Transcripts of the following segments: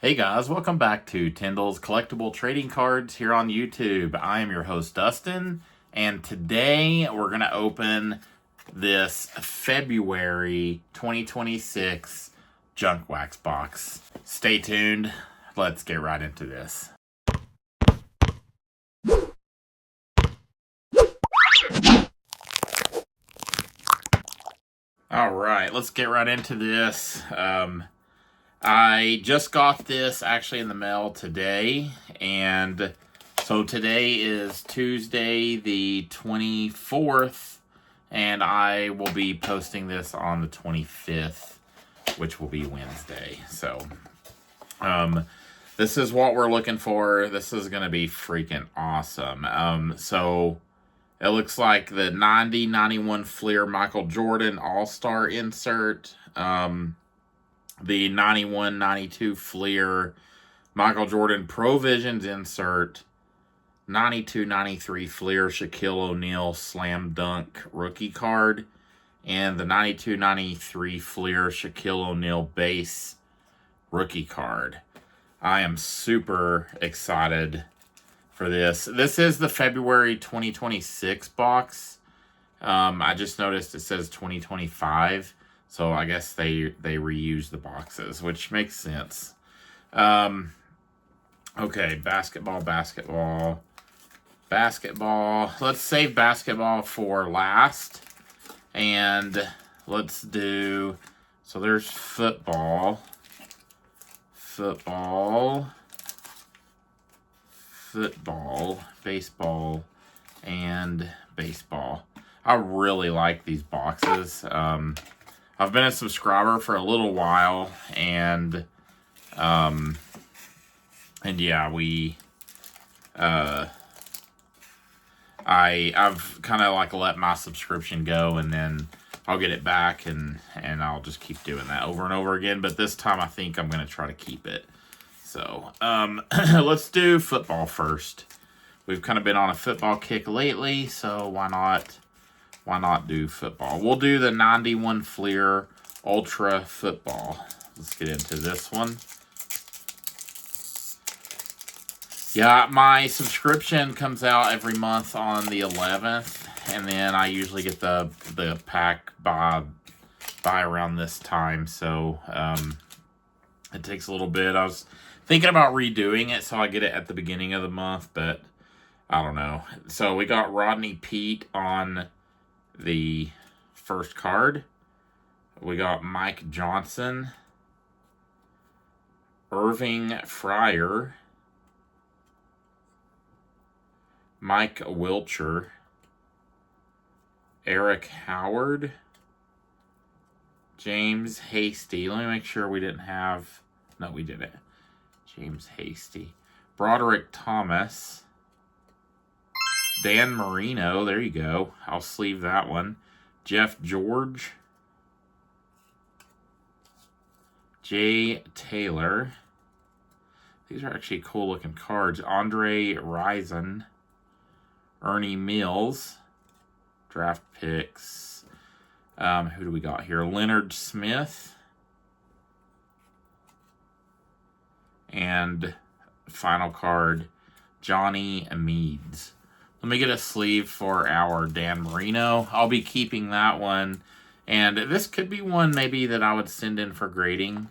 Hey guys, welcome back to Tyndall's Collectible Trading Cards here on YouTube. I am your host Dustin, and today we're going to open this February 2026 Junk Wax box. Stay tuned, let's get right into this. Alright, let's get right into this. I just got this actually in the mail today, and so today is Tuesday the 24th, and I will be posting this on the 25th, which will be Wednesday. So, this is what we're looking for. This is going to be freaking awesome. So, it looks like the 90-91 Fleer Michael Jordan All-Star insert. The 91-92 Fleer Michael Jordan Pro Visions insert, 92-93 Fleer Shaquille O'Neal Slam Dunk rookie card, and the 92-93 Fleer Shaquille O'Neal base rookie card. I am super excited for this. This is the February 2026 box. I just noticed it says 2025. So I guess they reuse the boxes, which makes sense. Okay, basketball. Let's save basketball for last. And let's do... So there's football, baseball, and baseball. I really like these boxes. I've been a subscriber for a little while, and yeah, I've kind of like let my subscription go, and then I'll get it back, and I'll just keep doing that over and over again. But this time, I think I'm gonna try to keep it. So, let's do football first. We've kind of been on a football kick lately, so why not do football? We'll do the 91 Fleer Ultra Football. Let's get into this one. Yeah, my subscription comes out every month on the 11th, and then I usually get the pack by around this time, so it takes a little bit. I was thinking about redoing it so I get it at the beginning of the month, but I don't know. So we got Rodney Peete on the first card. We got Mike Johnson, Irving Fryer, Mike Wilcher, Eric Howard, James Hasty. Let me make sure we didn't have... No, we didn't. James Hasty. Broderick Thomas, Dan Marino, there you go. I'll sleeve that one. Jeff George. Jay Taylor. These are actually cool looking cards. Andre Rison. Ernie Mills. Draft picks. Who do we got here? Leonard Smith. And final card, Johnny Meads. Let me get a sleeve for our Dan Marino. I'll be keeping that one. And this could be one maybe that I would send in for grading.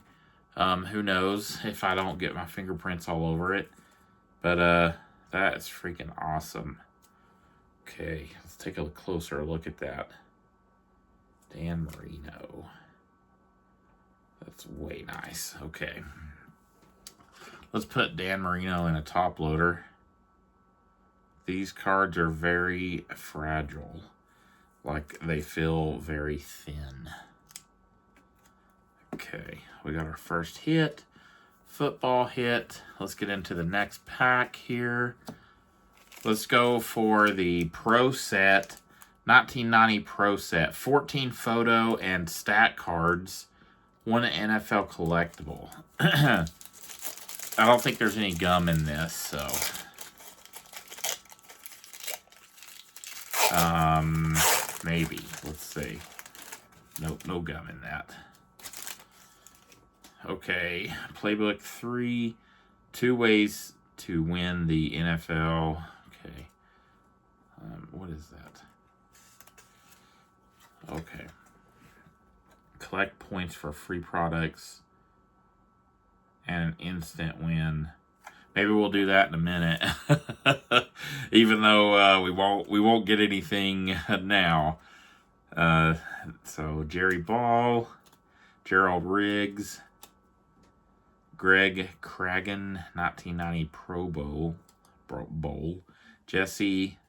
Who knows if I don't get my fingerprints all over it. But that is freaking awesome. Okay, let's take a closer look at that. Dan Marino. That's way nice. Okay. Let's put Dan Marino in a top loader. These cards are very fragile. Like they feel very thin. Okay, we got our first hit. Football hit. Let's get into the next pack here. Let's go for the Pro Set. 1990 Pro Set. 14 photo and stat cards. One NFL collectible. I don't think there's any gum in this, so... maybe. Let's see. Nope, no gum in that. Okay, playbook 3, 2 ways to win the NFL. Okay, what is that? Okay, collect points for free products and an instant win. Maybe we'll do that in a minute. Even though we won't get anything now. So Jerry Ball, Gerald Riggs, Greg Cragen, 1990 Pro Bowl, Jesse,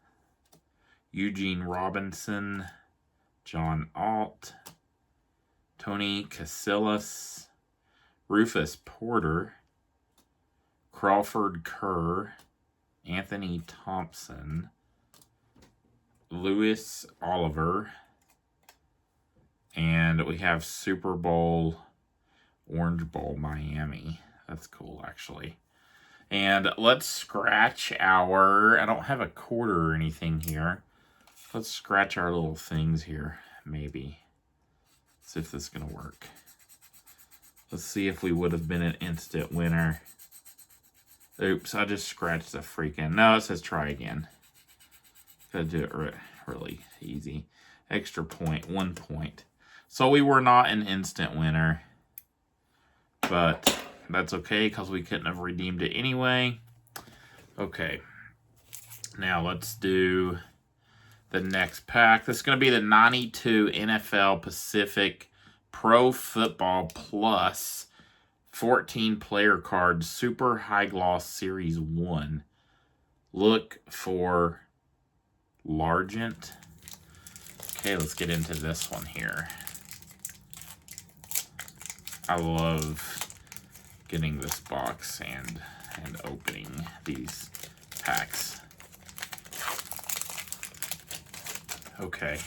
Eugene Robinson, John Alt, Tony Casillas, Rufus Porter, Crawford Kerr, Anthony Thompson, Lewis Oliver, and we have Super Bowl, Orange Bowl, Miami. That's cool, actually. And let's scratch our... I don't have a quarter or anything here. Let's scratch our little things here, maybe. See if this is going to work. Let's see if we would have been an instant winner. Oops, I just scratched the freaking... No, it says try again. Gotta do it really easy. Extra point, 1 point. So we were not an instant winner. But that's okay, because we couldn't have redeemed it anyway. Okay. Now let's do the next pack. This is going to be the 92 NFL Pacific Pro Football Plus 14 player cards, Super High Gloss Series 1. Look for Largent. Okay, let's get into this one here. I love getting this box and opening these packs. Okay.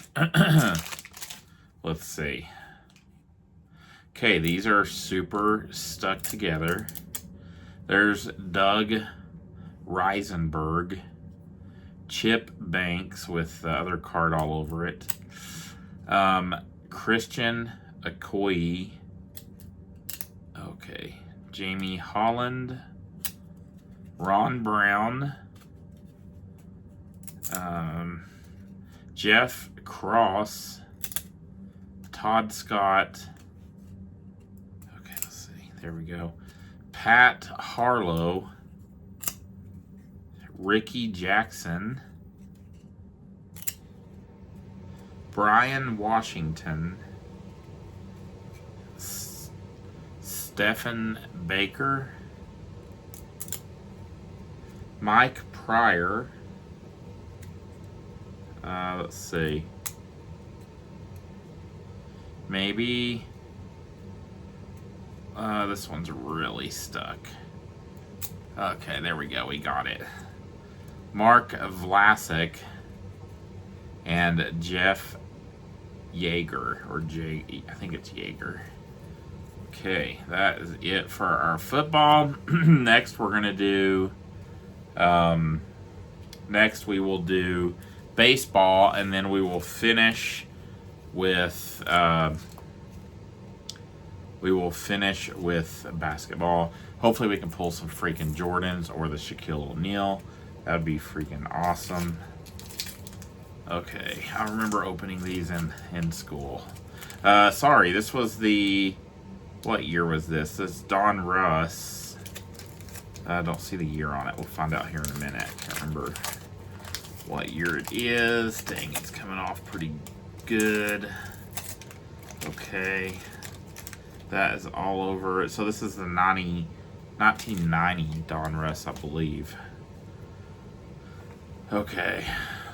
Let's see. Okay, these are super stuck together. There's Doug Reisenberg, Chip Banks with the other card all over it, Christian Okoye, okay, Jamie Holland, Ron Brown, Jeff Cross, Todd Scott, okay, let's see, there we go, Pat Harlow, Ricky Jackson, Brian Washington, Stephen Baker, Mike Pryor, let's see, maybe, this one's really stuck. Okay, there we go, we got it. Mark Vlasic and Jeff Yeager, or I think it's Yeager. Okay, that is it for our football. Next, we're gonna do. Next, we will do baseball, and then we will finish with. We will finish with basketball. Hopefully, we can pull some freaking Jordans or the Shaquille O'Neal. That'd be freaking awesome. Okay, I remember opening these in school. Sorry, this was the... What year was this? This is Don Russ. I don't see the year on it. We'll find out here in a minute. I can't remember what year it is. Dang, it's coming off pretty good. Okay. That is all over it. So this is the 1990 Don Russ, I believe. Okay,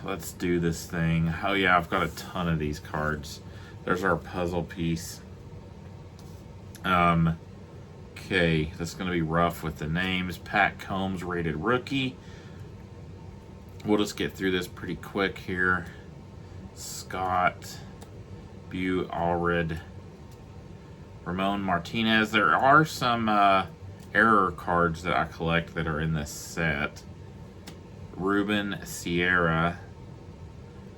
let's do this thing. Oh yeah, I've got a ton of these cards. There's our puzzle piece. Okay, this is going to be rough with the names. Pat Combs, rated rookie. We'll just get through this pretty quick here. Scott Allred, Ramon Martinez. There are some error cards that I collect that are in this set. Ruben Sierra.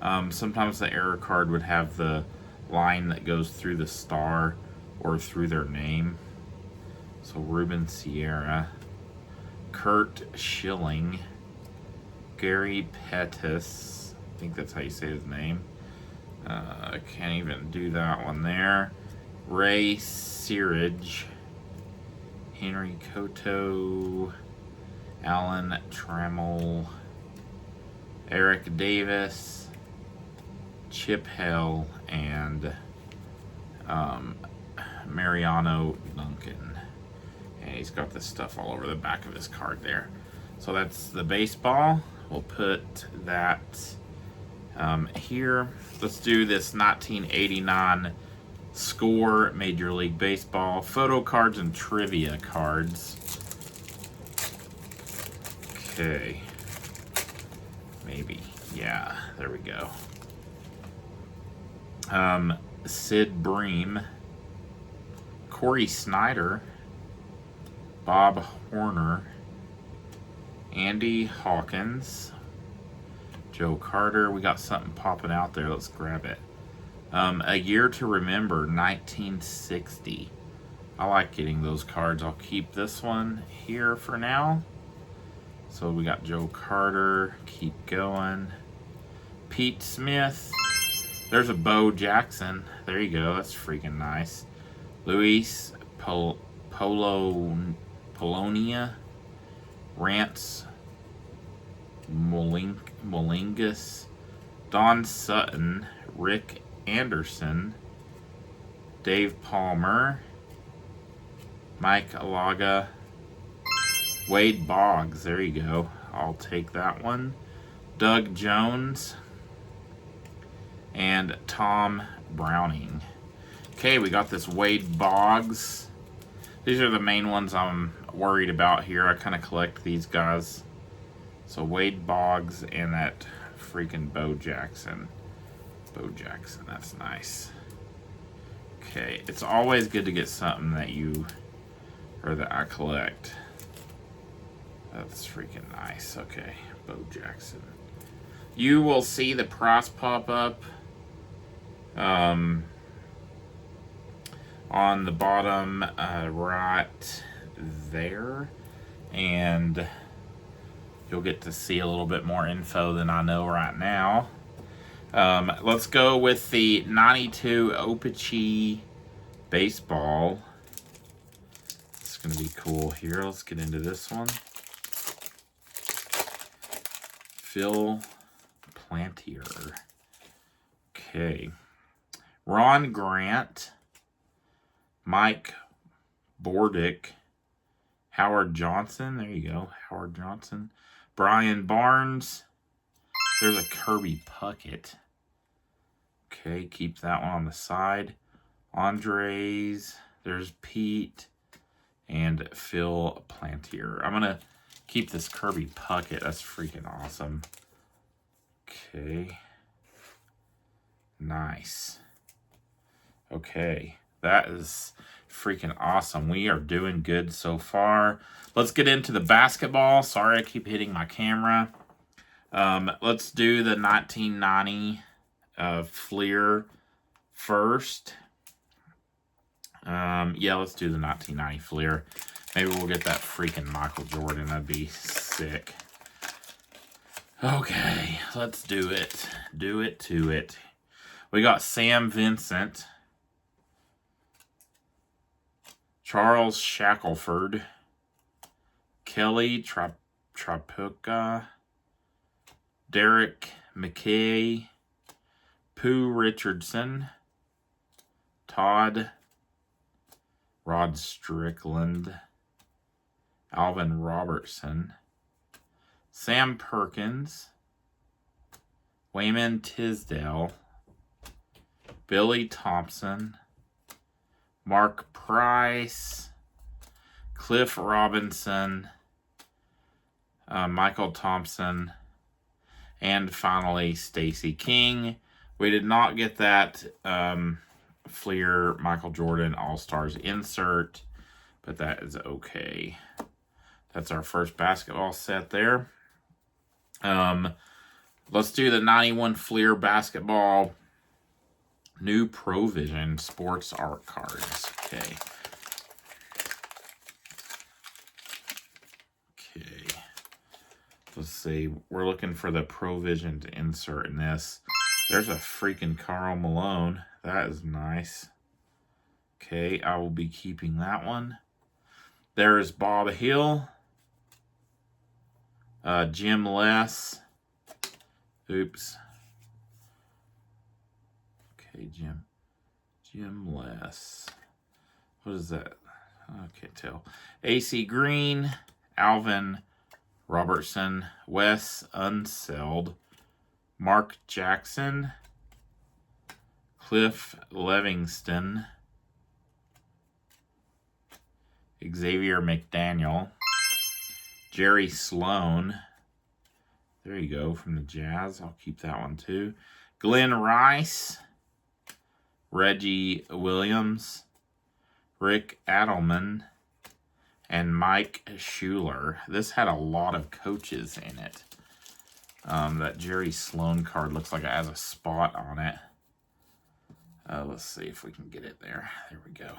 Sometimes the error card would have the line that goes through the star or through their name. So Ruben Sierra, Kurt Schilling, Gary Pettis, I think that's how you say his name. I can't even do that one there. Ray Searage, Henry Cotto, Alan Trammell, Eric Davis, Chip Hell, and Mariano Duncan. And he's got this stuff all over the back of his card there. So that's the baseball. We'll put that here. Let's do this 1989 Score Major League Baseball photo cards and trivia cards. Okay. Maybe. Yeah, there we go. Sid Bream, Corey Snyder, Bob Horner, Andy Hawkins, Joe Carter. We got something popping out there. Let's grab it. A Year to Remember, 1960. I like getting those cards. I'll keep this one here for now. So we got Joe Carter. Keep going. Pete Smith. There's a Bo Jackson. There you go. That's freaking nice. Luis Polonia. Rance Molingus. Don Sutton. Rick Anderson. Dave Palmer. Mike Alaga. Wade Boggs. There you go. I'll take that one. Doug Jones. And Tom Browning. Okay, we got this Wade Boggs. These are the main ones I'm worried about here. I kind of collect these guys. So Wade Boggs and that freaking Bo Jackson. Bo Jackson, that's nice. Okay, it's always good to get something that that I collect. That's freaking nice. Okay, Bo Jackson. You will see the price pop up on the bottom right there, and you'll get to see a little bit more info than I know right now. Let's go with the 92 O-Pee-Chee baseball. It's going to be cool here. Let's get into this one. Phil Plantier. Okay. Ron Grant. Mike Bordick. Howard Johnson. There you go. Howard Johnson. Brian Barnes. There's a Kirby Puckett. Okay, keep that one on the side. Andres. There's Pete. And Phil Plantier. I'm going to keep this Kirby Puckett. That's freaking awesome. Okay. Nice. Okay. That is freaking awesome. We are doing good so far. Let's get into the basketball. Sorry, I keep hitting my camera. Let's do the 1990 Fleer first. Yeah, let's do the 1990 Fleer. Maybe we'll get that freaking Michael Jordan. That'd be sick. Okay, let's do it. Do it to it. We got Sam Vincent. Charles Shackelford. Kelly Trapuka. Derek McKay. Pooh Richardson. Todd. Rod Strickland. Alvin Robertson. Sam Perkins. Wayman Tisdale. Billy Thompson. Mark Price. Cliff Robinson. Michael Thompson. And finally, Stacey King. We did not get that Fleer Michael Jordan All-Stars insert, but that is okay. That's our first basketball set there. Let's do the 91 Fleer basketball new Provision sports art cards. Okay. Let's see. We're looking for the Provision to insert in this. There's a freaking Karl Malone. That is nice. Okay, I will be keeping that one. There's Bob Hill. Jim Les. Oops. Okay, Jim Les. What is that? I can't tell. AC Green. Alvin Robertson. Wes Unseld. Mark Jackson. Cliff Livingston. Xavier McDaniel. Jerry Sloan. There you go, from the Jazz. I'll keep that one too. Glenn Rice. Reggie Williams. Rick Adelman. And Mike Schuler. This had a lot of coaches in it. That Jerry Sloan card looks like it has a spot on it. Let's see if we can get it there. There we go.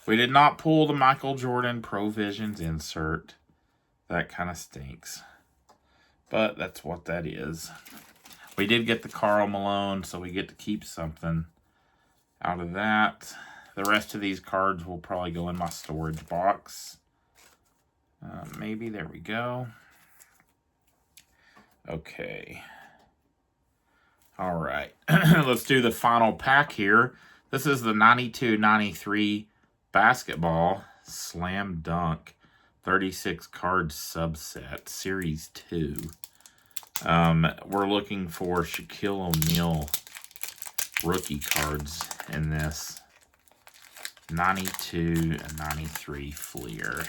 We did not pull the Michael Jordan Provisions insert. That kind of stinks. But that's what that is. We did get the Karl Malone, so we get to keep something out of that. The rest of these cards will probably go in my storage box. Maybe. There we go. Okay. All right. Let's do the final pack here. This is the 92-93 Basketball Slam Dunk 36 card subset, Series 2. We're looking for Shaquille O'Neal rookie cards in this 92-93 Fleer.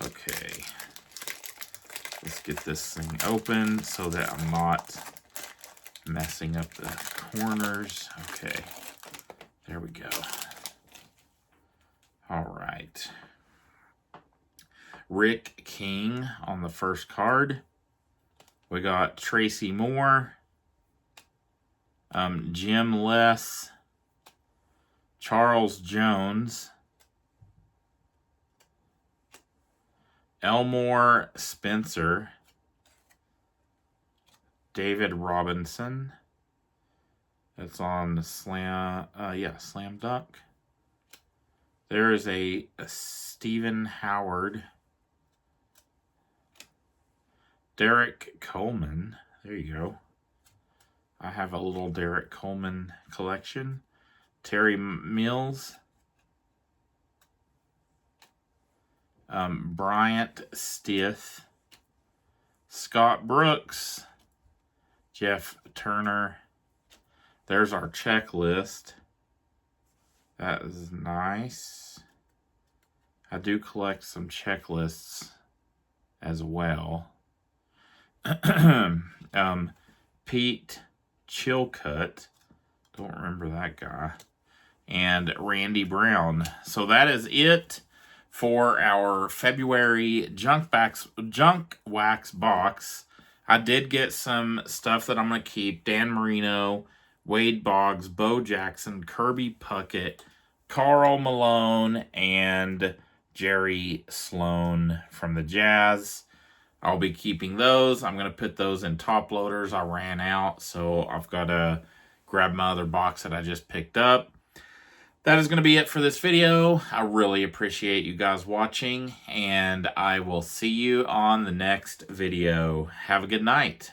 Okay. Let's get this thing open so that I'm not messing up the corners. Okay. There we go. All right. Rick King on the first card. We got Tracy Moore. Jim Les. Charles Jones. Elmore Spencer. David Robinson. That's on the Slam Dunk. There is a Stephen Howard. Derek Coleman. There you go. I have a little Derek Coleman collection. Terry Mills. Bryant Stith. Scott Brooks. Jeff Turner. There's our checklist. That is nice. I do collect some checklists as well. Pete Chilcutt. Don't remember that guy. And Randy Brown. So that is it for our February junk wax box. I did get some stuff that I'm going to keep. Dan Marino, Wade Boggs, Bo Jackson, Kirby Puckett, Karl Malone, and Jerry Sloan from the Jazz. I'll be keeping those. I'm going to put those in top loaders. I ran out, so I've got to grab my other box that I just picked up. That is going to be it for this video. I really appreciate you guys watching, and I will see you on the next video. Have a good night.